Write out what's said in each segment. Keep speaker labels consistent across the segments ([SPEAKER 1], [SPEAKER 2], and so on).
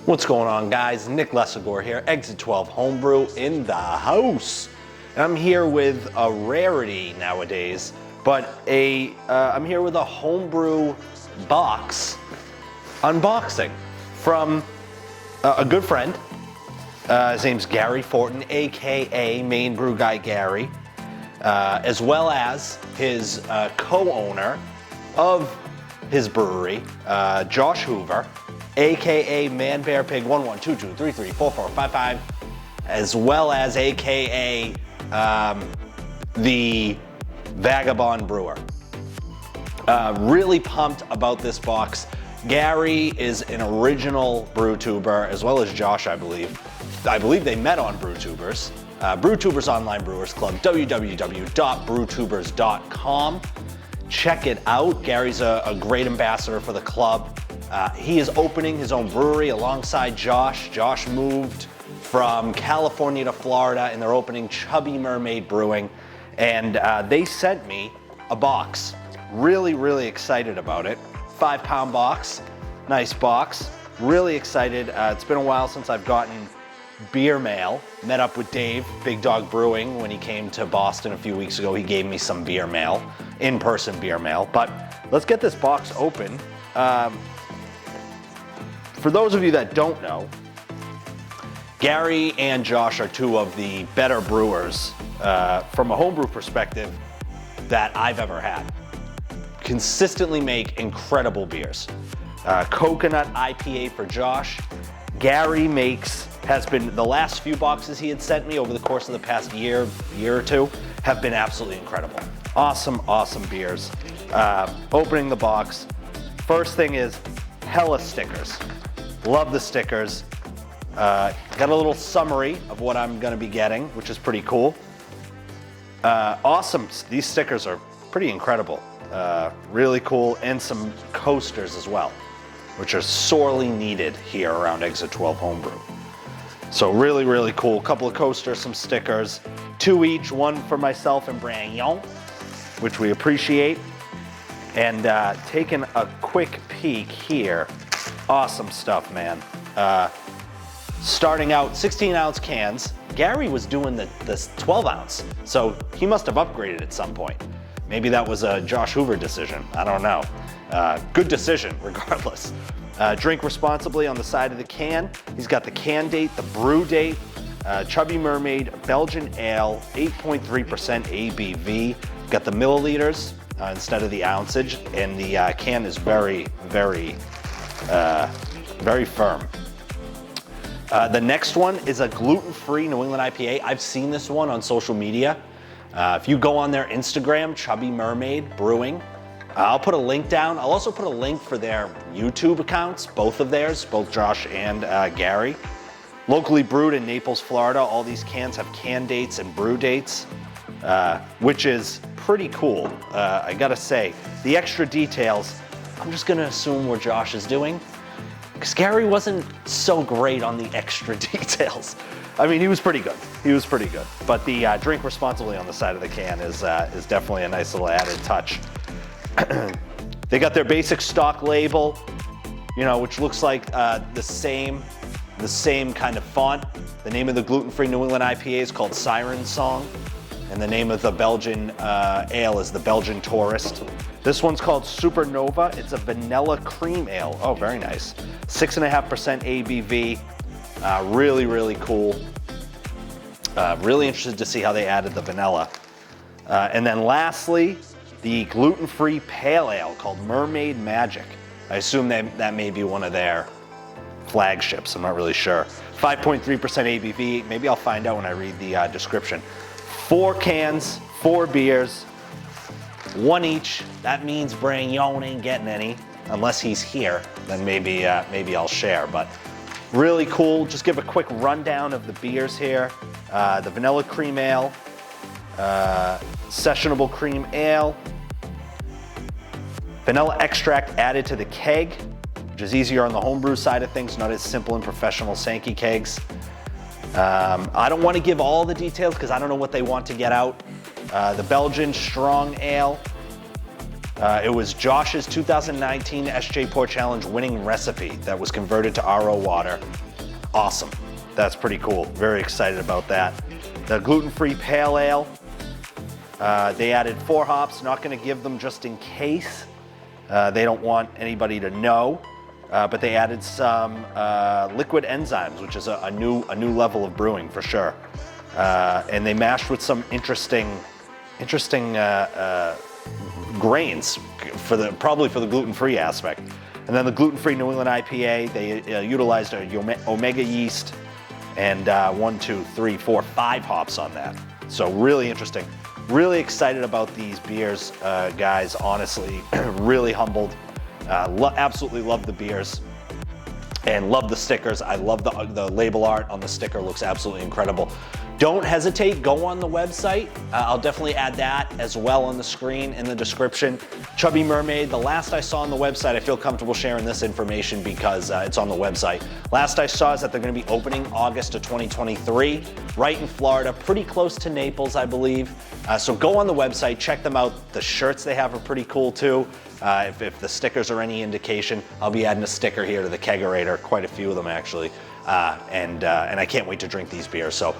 [SPEAKER 1] What's going on, guys? Nick Lesagore here, Exit 12 Homebrew in the house. And I'm here with a rarity nowadays, but I'm here with a Homebrew box unboxing from a good friend. His name's Gary Fortin, AKA Main Brew Guy Gary, as well as his co-owner of his brewery, Josh Hoover, AKA Man Bear Pig 1122233445, as well as AKA the Vagabond Brewer. Really pumped about this box. Gary is an original BrewTuber, as well as Josh, I believe. I believe they met on BrewTubers. BrewTubers Online Brewers Club, www.brewtubers.com. Check it out. Gary's a great ambassador for the club. He is opening his own brewery alongside Josh. Josh moved from California to Florida, and they're opening Chubby Mermaid Brewing. And they sent me a box. Really excited about it. 5-pound box, nice box. Really excited. It's been a while since I've gotten beer mail. Met up with Dave, Big Dog Brewing, when he came to Boston a few weeks ago. He gave me some beer mail, in-person beer mail. But let's get this box open. For those of you that don't know, Gary and Josh are two of the better brewers from a homebrew perspective that I've ever had. Consistently make incredible beers. Coconut IPA for Josh. Gary has been, the last few boxes he had sent me over the course of the past year or two have been absolutely incredible. Awesome beers. Opening the box. First thing is hella stickers. Love the stickers. Got a little summary of what I'm gonna be getting, which is pretty cool. Awesome, these stickers are pretty incredible. Really cool, and some coasters as well, which are sorely needed here around Exit 12 Homebrew. So really cool. Couple of coasters, some stickers, 2 each, one for myself and Bragnon, which we appreciate. And taking a quick peek here. Awesome stuff, man. Starting out 16-ounce cans. Gary was doing the 12-ounce, so he must have upgraded at some point. Maybe that was a Josh Hoover decision. I don't know. Good decision, regardless. Drink responsibly on the side of the can. He's got the can date, the brew date. Chubby Mermaid Belgian Ale, 8.3% ABV. Got the milliliters instead of the ounceage, and the can is very firm. The next one is a gluten-free New England IPA. I've seen this one on social media. If you go on their Instagram, Chubby Mermaid Brewing, I'll put a link down. I'll also put a link for their YouTube accounts, both of theirs, both Josh and Gary. Locally brewed in Naples, Florida. All these cans have can dates and brew dates, which is pretty cool. I gotta say, the extra details, I'm just gonna assume what Josh is doing, because Gary wasn't so great on the extra details. I mean, he was pretty good. But the drink responsibly on the side of the can is definitely a nice little added touch. They got their basic stock label, you know, which looks like the same kind of font. The name of the gluten-free New England IPA is called Siren Song, and the name of the Belgian ale is the Belgian Tourist. This one's called Supernova. It's a vanilla cream ale. Oh, very nice. 6.5% ABV. Really cool. Really interested to see how they added the vanilla. And then lastly, the gluten-free pale ale called Mermaid Magic. I assume that may be one of their flagships. I'm not really sure. 5.3% ABV. Maybe I'll find out when I read the description. 4 cans, 4 beers, 1 each. That means Bragnon ain't getting any unless he's here. Then maybe I'll share. But really cool. Just give a quick rundown of the beers here. The vanilla cream ale, sessionable cream ale, vanilla extract added to the keg, which is easier on the homebrew side of things, not as simple and professional Sankey kegs. I don't want to give all the details because I don't know what they want to get out. The Belgian strong ale, It was Josh's 2019 SJ Pour Challenge winning recipe that was converted to RO water. Awesome. That's pretty cool. Very excited about that. The gluten-free pale ale. They added 4 hops. Not going to give them just in case. They don't want anybody to know. But they added some liquid enzymes, which is a new level of brewing for sure. And they mashed with some interesting grains probably for the gluten-free aspect. And then the gluten-free New England IPA, they utilized a omega yeast and 5 hops on that. So really interesting. Really excited about these beers, guys. Honestly, really humbled. Absolutely love the beers and love the stickers. I love the label art on the sticker. Looks absolutely incredible. Don't hesitate, go on the website. I'll definitely add that as well on the screen in the description. Chubby Mermaid, the last I saw on the website, I feel comfortable sharing this information because it's on the website. Last I saw is that they're gonna be opening August of 2023, right in Florida, pretty close to Naples, I believe. So go on the website, check them out. The shirts they have are pretty cool too. If the stickers are any indication, I'll be adding a sticker here to the kegerator, quite a few of them actually. And I can't wait to drink these beers. So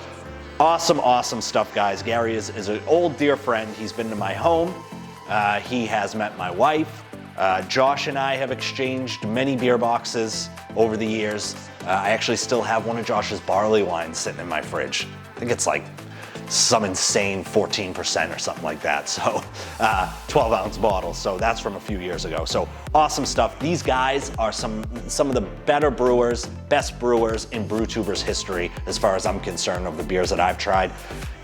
[SPEAKER 1] awesome stuff, guys. Gary is an old dear friend. He's been to my home. He has met my wife. Josh and I have exchanged many beer boxes over the years. I actually still have one of Josh's barley wines sitting in my fridge. I think it's like some insane 14% or something like that. So 12-ounce bottles. So that's from a few years ago. So awesome stuff. These guys are some of the better brewers, best brewers in BrewTubers history, as far as I'm concerned, of the beers that I've tried.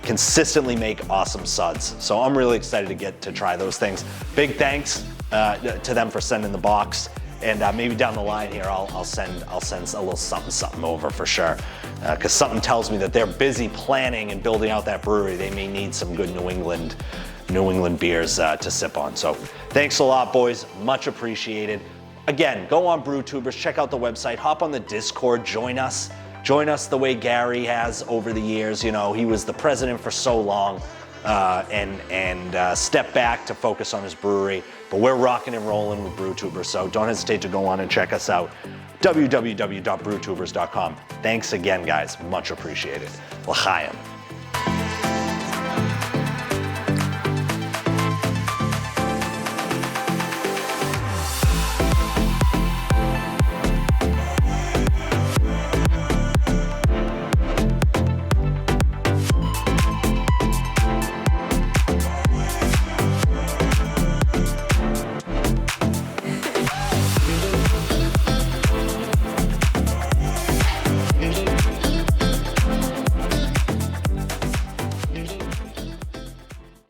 [SPEAKER 1] Consistently make awesome suds. So I'm really excited to get to try those things. Big thanks to them for sending the box. And maybe down the line here, I'll send a little something over for sure. Because something tells me that they're busy planning and building out that brewery. They may need some good New England beers to sip on. So thanks a lot, boys. Much appreciated. Again, go on BrewTubers, check out the website, hop on the Discord, join us. Join us the way Gary has over the years. You know, he was the president for so long. And step back to focus on his brewery. But we're rocking and rolling with BrewTubers, so don't hesitate to go on and check us out. www.brewtubers.com. Thanks again, guys. Much appreciated. L'chaim.